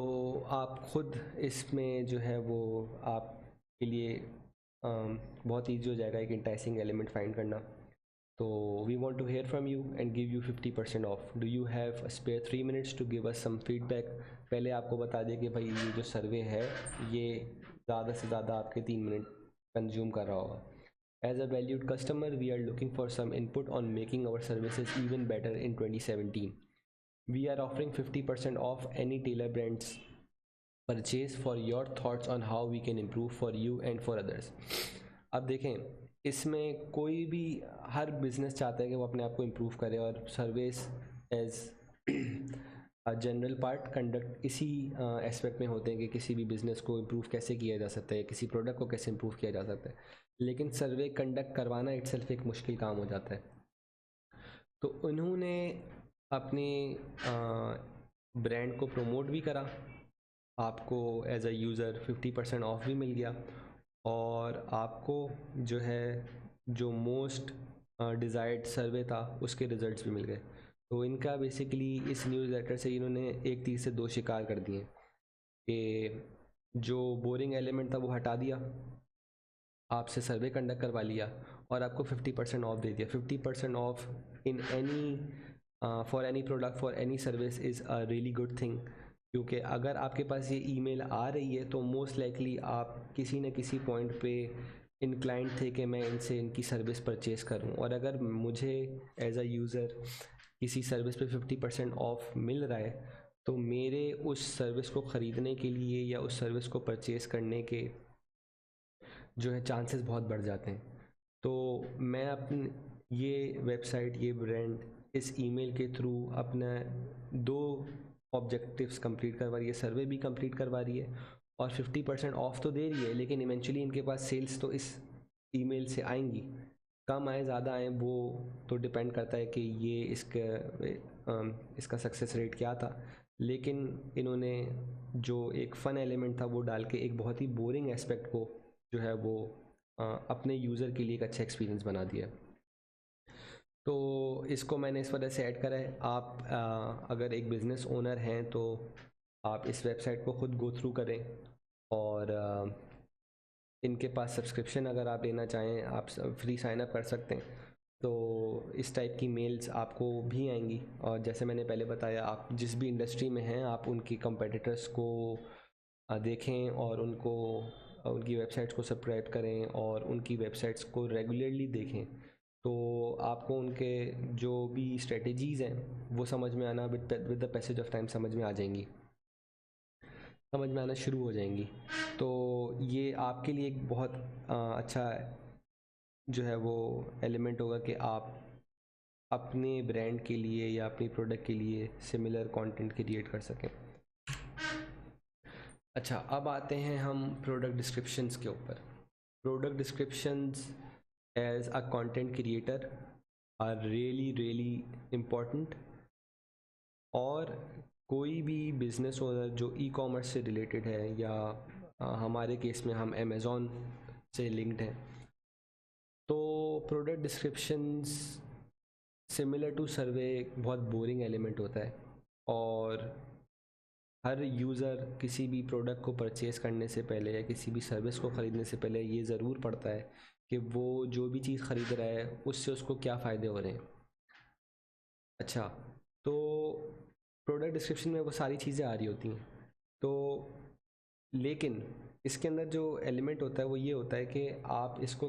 आप खुद इसमें जो है वो आपके लिए बहुत ईजी हो जाएगा एक इंटाइसिंग एलिमेंट फाइंड करना। तो we want to hear from you and give you 50% off. Do you have a spare 3 minutes to give us some feedback. पहले आपको बता दें कि भाई ये जो सर्वे है ये ज़्यादा से ज़्यादा आपके 3 मिनट कंज्यूम कर रहा होगा। As a valued customer, we are looking for some input on making our services even better in 2017. We are offering 50% off any Tailor Brands purchase for your thoughts on how we can improve for you and for others. अब देखें इसमें कोई भी हर business चाहता है कि वो अपने आप को इम्प्रूव करे और service as general part conduct इसी एस्पेक्ट में होते हैं कि किसी भी बिज़नेस को इम्प्रूव कैसे किया जा सकता है, किसी प्रोडक्ट को कैसे इम्प्रूव किया जा सकता है। लेकिन सर्वे कंडक्ट करवाना इटसेल्फ एक मुश्किल काम हो जाता है। तो उन्होंने अपने ब्रांड को प्रमोट भी करा, आपको एज अ यूज़र 50% ऑफ भी मिल गया और आपको जो है जो मोस्ट डिज़ायर्ड सर्वे था उसके रिज़ल्ट्स भी मिल गए। तो इनका बेसिकली इस न्यूज़लेटर से इन्होंने एक तीर से दो शिकार कर दिए कि जो बोरिंग एलिमेंट था वो हटा दिया, आपसे सर्वे कंडक्ट करवा लिया और आपको 50% ऑफ दे दिया। 50% of in any for any product for any service is a really good thing, क्योंकि अगर आपके पास ये ईमेल आ रही है तो मोस्ट लाइकली आप किसी न किसी पॉइंट पे इंक्लाइंड थे कि मैं इनसे इनकी सर्विस परचेज़ करूं, और अगर मुझे एज अ यूज़र किसी सर्विस पे 50% ऑफ मिल रहा है तो मेरे उस सर्विस को ख़रीदने के लिए या उस सर्विस को परचेज़ करने के जो है चांसेस बहुत बढ़ जाते हैं। तो मैं अपने ये वेबसाइट, ये ब्रांड इस ईमेल के थ्रू अपना 2 ऑब्जेक्टिव्स कंप्लीट करवा रही है, सर्वे भी कंप्लीट करवा रही है और 50% ऑफ तो दे रही है, लेकिन इवेंचुअली इनके पास सेल्स तो इस ईमेल से आएंगी। कम आए ज़्यादा आए वो तो डिपेंड करता है कि ये इसका सक्सेस रेट क्या था, लेकिन इन्होंने जो एक फ़न एलिमेंट था वो डाल के एक बहुत ही बोरिंग एस्पेक्ट को जो है वो अपने यूज़र के लिए एक अच्छा एक्सपीरियंस बना दिया। तो इसको मैंने इस वजह से ऐड करा है। आप अगर एक बिज़नेस ओनर हैं तो आप इस वेबसाइट को ख़ुद गो थ्रू करें और इनके पास सब्सक्रिप्शन अगर आप लेना चाहें आप फ्री साइन अप कर सकते हैं। तो इस टाइप की मेल्स आपको भी आएंगी और जैसे मैंने पहले बताया आप जिस भी इंडस्ट्री में हैं आप उनकी कंपेटिटर्स को देखें और उनकी वेबसाइट्स को सब्सक्राइब करें और उनकी वेबसाइट्स को रेगुलरली देखें, तो आपको उनके जो भी स्ट्रेटजीज़ हैं वो समझ में आना with the passage of time समझ में आना शुरू हो जाएंगी। तो ये आपके लिए एक बहुत अच्छा जो है वो एलिमेंट होगा कि आप अपने ब्रांड के लिए या अपनी प्रोडक्ट के लिए सिमिलर कंटेंट क्रिएट कर सकें। अच्छा, अब आते हैं हम प्रोडक्ट डिस्क्रिप्शंस के ऊपर। Product descriptions as a content creator are really important, और कोई भी बिज़नेस ओनर जो ई कॉमर्स से रिलेटेड है या हमारे केस में हम अमेज़ॉन से लिंक्ड हैं, तो प्रोडक्ट डिस्क्रिप्शंस सिमिलर टू सर्वे बहुत बोरिंग एलिमेंट होता है और हर यूज़र किसी भी प्रोडक्ट को परचेज़ करने से पहले या किसी भी सर्विस को ख़रीदने से पहले ये ज़रूर पड़ता है कि वो जो भी चीज़ ख़रीद रहा है उससे उसको क्या फ़ायदे हो रहे हैं। अच्छा, तो प्रोडक्ट डिस्क्रिप्शन में वो सारी चीज़ें आ रही होती हैं, तो लेकिन इसके अंदर जो एलिमेंट होता है वो ये होता है कि आप इसको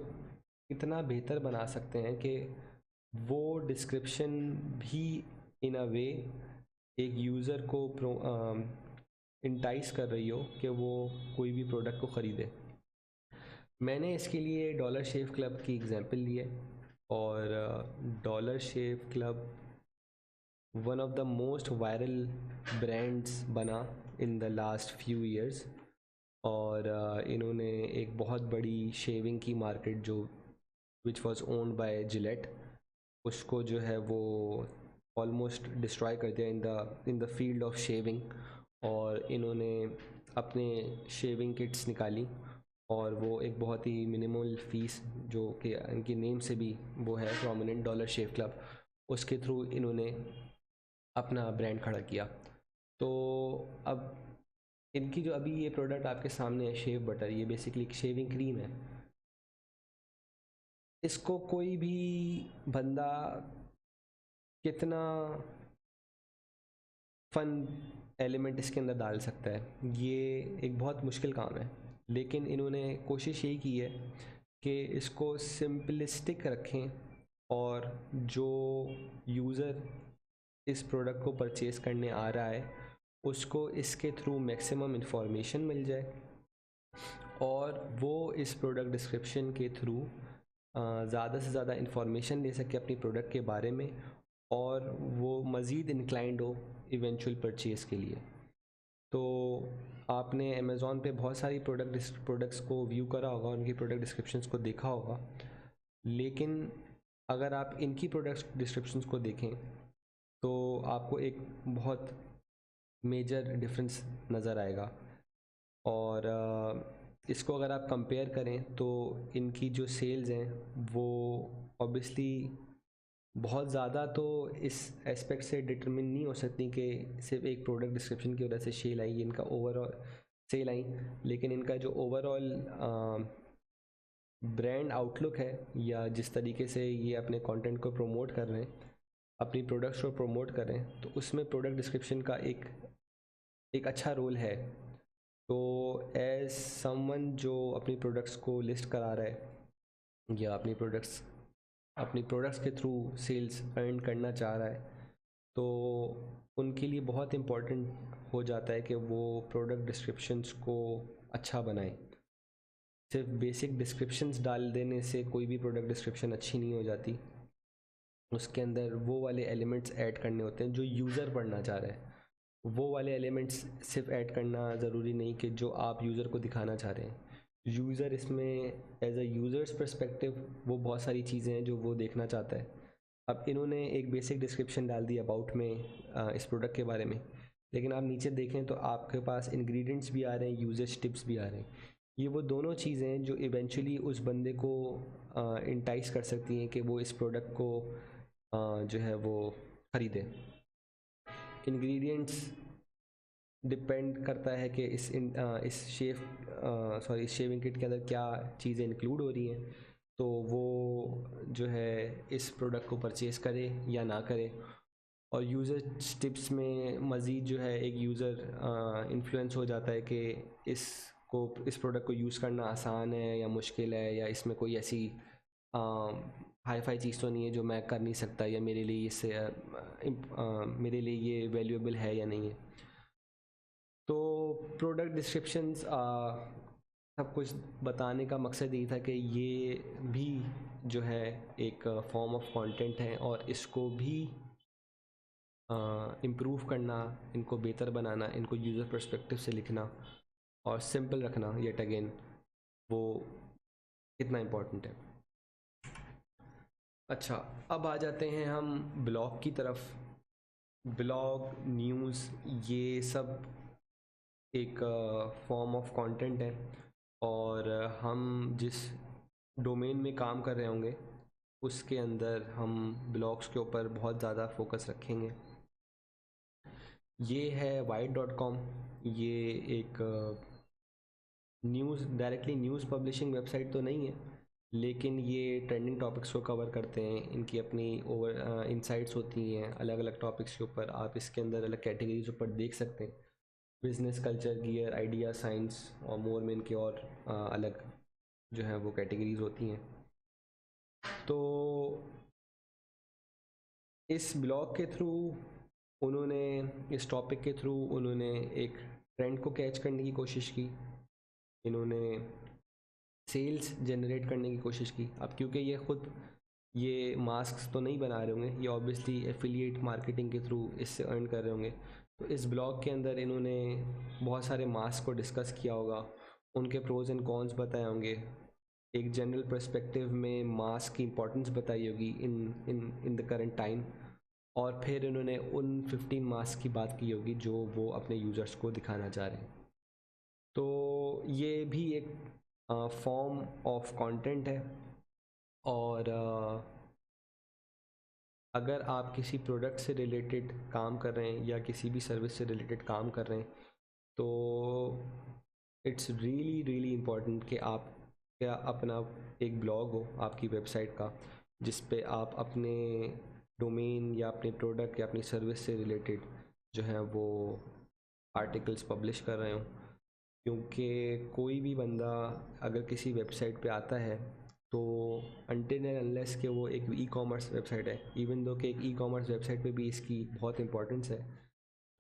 इतना बेहतर बना सकते हैं कि वो डिस्क्रिप्शन भी इन अ वे एक यूज़र को इंटाइस कर रही हो कि वो कोई भी प्रोडक्ट को ख़रीदे। मैंने इसके लिए डॉलर शेव क्लब की एग्जांपल ली है, और Dollar Shave Club one of the most viral brands बना in the last few years. और इन्होंने एक बहुत बड़ी शेविंग की मार्केट जो which was owned by Gillette, उसको जो है वो ऑलमोस्ट डिस्ट्रॉय कर दिया in the field of shaving. और इन्होंने अपने शेविंग किट्स निकाली, और वो एक बहुत ही मिनिमल फीस, जो कि इनकी नेम से भी वो है प्रोमिनेंट, डॉलर शेव क्लब, उसके थ्रू इन्होंने अपना ब्रांड खड़ा किया। तो अब इनकी जो अभी ये प्रोडक्ट आपके सामने है, शेव बटर, ये बेसिकली एक शेविंग क्रीम है। इसको कोई भी बंदा कितना फन एलिमेंट इसके अंदर डाल सकता है, ये एक बहुत मुश्किल काम है। लेकिन इन्होंने कोशिश यही की है कि इसको सिंपलिस्टिक रखें, और जो यूज़र इस प्रोडक्ट को परचेज़ करने आ रहा है उसको इसके थ्रू मैक्सिमम इन्फॉर्मेशन मिल जाए, और वो इस प्रोडक्ट डिस्क्रिप्शन के थ्रू ज़्यादा से ज़्यादा इन्फॉर्मेशन ले सके अपनी प्रोडक्ट के बारे में, और वो मज़ीद इंक्लाइंड हो इवेंचुअल परचेज़ के लिए। तो आपने अमेज़ॉन पे बहुत सारी प्रोडक्ट्स को व्यू करा होगा, उनकी प्रोडक्ट डिस्क्रिप्शंस को देखा होगा, लेकिन अगर आप इनकी प्रोडक्ट डिस्क्रिप्शंस को देखें तो आपको एक बहुत मेजर डिफरेंस नज़र आएगा। और इसको अगर आप कंपेयर करें तो इनकी जो सेल्स हैं वो ऑब्वियसली बहुत ज़्यादा तो इस एस्पेक्ट से डिटरमिन नहीं हो सकती कि सिर्फ एक प्रोडक्ट डिस्क्रिप्शन की वजह से सेल आई, इनका ओवरऑल सेल आई। लेकिन इनका जो ओवरऑल ब्रांड आउटलुक है, या जिस तरीके से ये अपने कंटेंट को प्रमोट कर रहे हैं, अपनी प्रोडक्ट्स को प्रमोट कर रहे हैं, तो उसमें प्रोडक्ट डिस्क्रिप्शन का एक अच्छा रोल है। तो एज समवन जो अपनी प्रोडक्ट्स को लिस्ट करा रहा है, या अपनी प्रोडक्ट्स के थ्रू सेल्स अर्न करना चाह रहा है, तो उनके लिए बहुत इम्पोर्टेंट हो जाता है कि वो प्रोडक्ट डिस्क्रिप्शंस को अच्छा बनाएं। सिर्फ बेसिक डिस्क्रिप्शंस डाल देने से कोई भी प्रोडक्ट डिस्क्रिप्शन अच्छी नहीं हो जाती, उसके अंदर वो वाले एलिमेंट्स ऐड करने होते हैं जो यूज़र पढ़ना चाह रहा है। वो वाले एलिमेंट्स सिर्फ ऐड करना ज़रूरी नहीं कि जो आप यूज़र को दिखाना चाह रहे हैं। यूज़र इसमें एज अ यूज़र्स पर्सपेक्टिव वो बहुत सारी चीज़ें हैं जो वो देखना चाहता है। अब इन्होंने एक बेसिक डिस्क्रिप्शन डाल दी अबाउट में इस प्रोडक्ट के बारे में, लेकिन आप नीचे देखें तो आपके पास इंग्रेडिएंट्स भी आ रहे हैं, यूजेज टिप्स भी आ रहे हैं। ये वो दोनों चीज़ें हैं जो इवेंचुअली उस बंदे को इंटाइस कर सकती हैं कि वो इस प्रोडक्ट को जो है वो ख़रीदे। इंग्रेडिएंट्स डिपेंड करता है कि इस शेविंग किट के अंदर क्या चीज़ें इंक्लूड हो रही हैं, तो वो जो है इस प्रोडक्ट को परचेज़ करे या ना करे। और यूज़र टिप्स में मज़ीद जो है एक यूज़र इन्फ्लुएंस हो जाता है कि इस प्रोडक्ट को यूज़ करना आसान है या मुश्किल है, या इसमें कोई ऐसी हाई फाई चीज़ तो नहीं है जो मैं कर नहीं सकता, या मेरे लिए ये वैल्यूएबल है या नहीं है। तो प्रोडक्ट डिस्क्रिप्शंस सब कुछ बताने का मकसद यही था कि ये भी जो है एक फॉर्म ऑफ कंटेंट है, और इसको भी इम्प्रूव करना, इनको बेहतर बनाना, इनको यूज़र पर्सपेक्टिव से लिखना और सिंपल रखना, येट अगेन वो कितना इम्पोर्टेंट है। अच्छा, अब आ जाते हैं हम ब्लॉग की तरफ। ब्लॉग, न्यूज़, ये सब एक फॉर्म ऑफ कंटेंट है, और हम जिस डोमेन में काम कर रहे होंगे उसके अंदर हम ब्लॉग्स के ऊपर बहुत ज़्यादा फोकस रखेंगे। ये है Wired.com। ये एक डायरेक्टली न्यूज़ पब्लिशिंग वेबसाइट तो नहीं है, लेकिन ये ट्रेंडिंग टॉपिक्स को कवर करते हैं। इनकी अपनी इनसाइट्स होती हैं अलग अलग टॉपिक्स के ऊपर। आप इसके अंदर अलग कैटेगरीज ऊपर देख सकते हैं, business, culture, gear, idea, science और मोर में इनके और अलग जो है वो कैटेगरीज होती हैं। तो इस ब्लॉग के थ्रू उन्होंने, इस टॉपिक के थ्रू उन्होंने एक ट्रेंड को कैच करने की कोशिश की, इन्होंने सेल्स जनरेट करने की कोशिश की। अब क्योंकि ये मास्क तो नहीं बना रहे होंगे, ये ऑब्वियसली एफिलिएट मार्केटिंग के थ्रू इससे अर्न कर रहे होंगे, तो इस ब्लॉग के अंदर इन्होंने बहुत सारे मास्क को डिस्कस किया होगा, उनके प्रोज एंड कॉन्स बताए होंगे, एक जनरल पर्सपेक्टिव में मास्क की इंपॉर्टेंस बताई होगी इन इन इन द करंट टाइम, और फिर इन्होंने उन 15 मास्क की बात की होगी जो वो अपने यूज़र्स को दिखाना चाह रहे हैं। तो ये भी एक फॉर्म ऑफ कंटेंट है, और अगर आप किसी प्रोडक्ट से रिलेटेड काम कर रहे हैं या किसी भी सर्विस से रिलेटेड काम कर रहे हैं, तो इट्स रियली रियली इम्पॉर्टेंट कि आप क्या अपना एक ब्लॉग हो आपकी वेबसाइट का, जिस पे आप अपने डोमेन या अपने प्रोडक्ट या अपनी सर्विस से रिलेटेड जो है वो आर्टिकल्स पब्लिश कर रहे हो। क्योंकि कोई भी बंदा अगर किसी वेबसाइट पे आता है, तो अनटिल एंड अनलेस कि वो एक ई कॉमर्स वेबसाइट है, इवन दो कि एक ई कॉमर्स वेबसाइट पे भी इसकी बहुत इंपॉर्टेंस है,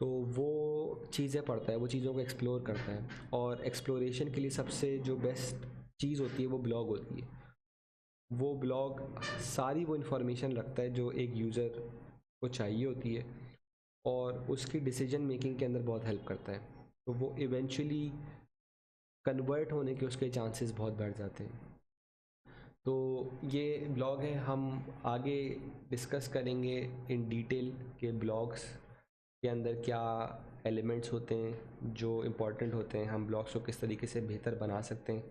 तो वो चीज़ें पढ़ता है, वो चीज़ों को एक्सप्लोर करता है, और एक्सप्लोरेशन के लिए सबसे जो बेस्ट चीज़ होती है वो ब्लॉग होती है। वो ब्लॉग सारी वो इन्फॉर्मेशन रखता है जो एक यूज़र को चाहिए होती है, और उसकी डिसीजन मेकिंग के अंदर बहुत हेल्प करता है, तो वो इवेंचुअली कन्वर्ट होने के उसके चांसेस बहुत बढ़ जाते हैं। तो ये ब्लॉग है, हम आगे डिस्कस करेंगे इन डिटेल के ब्लॉग्स के अंदर क्या एलिमेंट्स होते हैं जो इम्पोर्टेंट होते हैं, हम ब्लॉग्स को किस तरीके से बेहतर बना सकते हैं,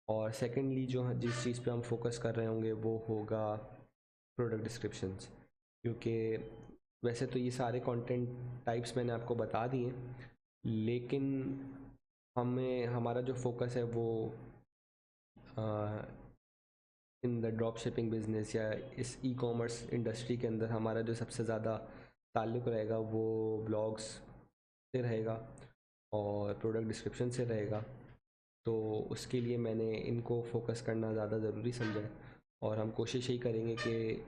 और सेकेंडली जिस चीज़ पे हम फोकस कर रहे होंगे वो होगा प्रोडक्ट डिस्क्रिप्शंस। क्योंकि वैसे तो ये सारे कंटेंट टाइप्स मैंने आपको बता दिए, लेकिन हमारा जो फोकस है वो in the drop shipping business या इस ई कॉमर्स इंडस्ट्री के अंदर हमारा जो सबसे ज़्यादा ताल्लुक़ रहेगा वो ब्लॉग्स से रहेगा और प्रोडक्ट डिस्क्रिप्शन से रहेगा। तो उसके लिए मैंने इनको फोकस करना ज़्यादा ज़रूरी समझा है, और हम कोशिश यही करेंगे कि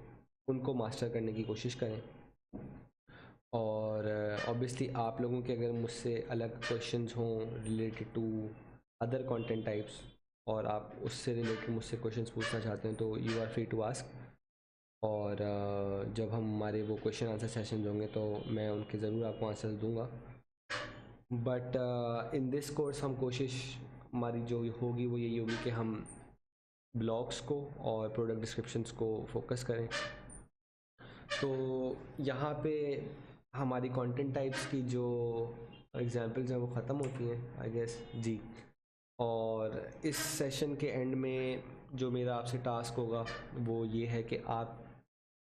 उनको मास्टर करने की कोशिश करें। और ऑब्वियसली आप लोगों के अगर मुझसे अलग क्वेश्चंस हों related to other content types, और आप उससे रिलेटेड मुझसे क्वेश्चंस पूछना चाहते हैं, तो you are free to ask. और जब हमारे वो क्वेश्चन आंसर सेशंस होंगे तो मैं उनके ज़रूर आपको आंसर दूंगा। बट इन दिस कोर्स हम कोशिश हमारी जो होगी वो यही होगी कि हम ब्लॉग्स को और प्रोडक्ट डिस्क्रिप्शंस को फोकस करें। तो यहाँ पे हमारी कंटेंट टाइप्स की जो एग्जांपल्स हैं वो ख़त्म होती हैं आई गेस जी। और इस सेशन के एंड में जो मेरा आपसे टास्क होगा वो ये है कि आप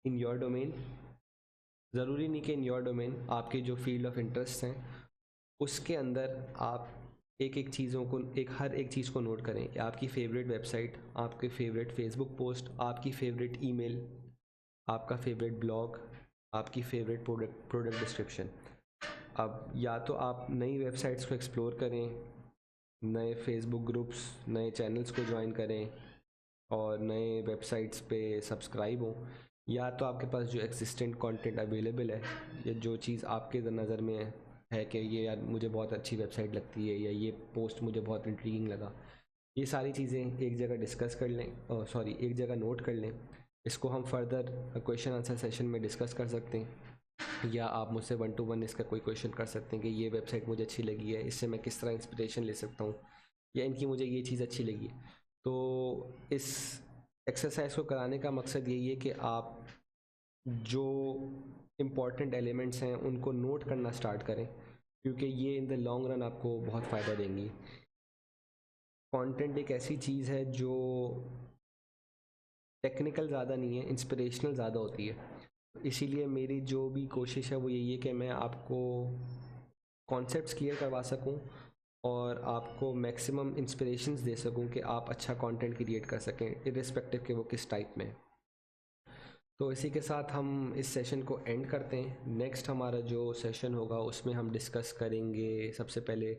इन योर डोमेन, ज़रूरी नहीं कि इन योर डोमेन, आपके जो फील्ड ऑफ इंटरेस्ट हैं उसके अंदर आप हर एक चीज़ को नोट करें कि आपकी फेवरेट वेबसाइट, आपके फेवरेट फेसबुक पोस्ट, आपकी फेवरेट ईमेल, आपका फेवरेट ब्लॉग, आपकी फेवरेट प्रोडक्ट डिस्क्रिप्शन। अब या तो आप नई वेबसाइट्स को एक्सप्लोर करें, नए फेसबुक ग्रुप्स, नए चैनल्स को ज्वाइन करें और नए वेबसाइट्स पे सब्सक्राइब हो, या तो आपके पास जो एक्सिस्टेंट कंटेंट अवेलेबल है या जो चीज़ आपके नज़र में है कि ये यार मुझे बहुत अच्छी वेबसाइट लगती है या ये पोस्ट मुझे बहुत इंट्रीगिंग लगा, ये सारी चीज़ें एक जगह डिस्कस कर लें, एक जगह नोट कर लें। इसको हम फर्दर क्वेश्चन आंसर सेशन में डिस्कस कर सकते हैं, या आप मुझसे 1 to 1 इसका कोई क्वेश्चन कर सकते हैं कि ये वेबसाइट मुझे अच्छी लगी है, इससे मैं किस तरह इंस्पिरेशन ले सकता हूँ, या इनकी मुझे ये चीज़ अच्छी लगी है। तो इस एक्सरसाइज को कराने का मकसद यही है कि आप जो इम्पॉर्टेंट एलिमेंट्स हैं उनको नोट करना स्टार्ट करें, क्योंकि ये इन द लॉन्ग रन आपको बहुत फ़ायदा देंगी। कंटेंट एक ऐसी चीज़ है जो टेक्निकल ज़्यादा नहीं है, इंस्पिरेशनल ज़्यादा होती है। इसीलिए मेरी जो भी कोशिश है वो यही है कि मैं आपको कॉन्सेप्ट्स क्लियर करवा सकूं और आपको मैक्सिमम इंस्पिरेशंस दे सकूं कि आप अच्छा कंटेंट क्रिएट कर सकें, इर्रिस्पेक्टिव कि वो किस टाइप में है। तो इसी के साथ हम इस सेशन को एंड करते हैं। नेक्स्ट हमारा जो सेशन होगा उसमें हम डिस्कस करेंगे सबसे पहले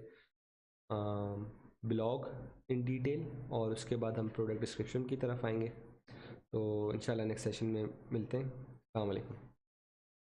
ब्लॉग इन डिटेल, और उसके बाद हम प्रोडक्ट डिस्क्रिप्शन की तरफ आएंगे। तो इंशाल्लाह नेक्स्ट सेशन में मिलते हैं। अस्सलाम वालेकुम।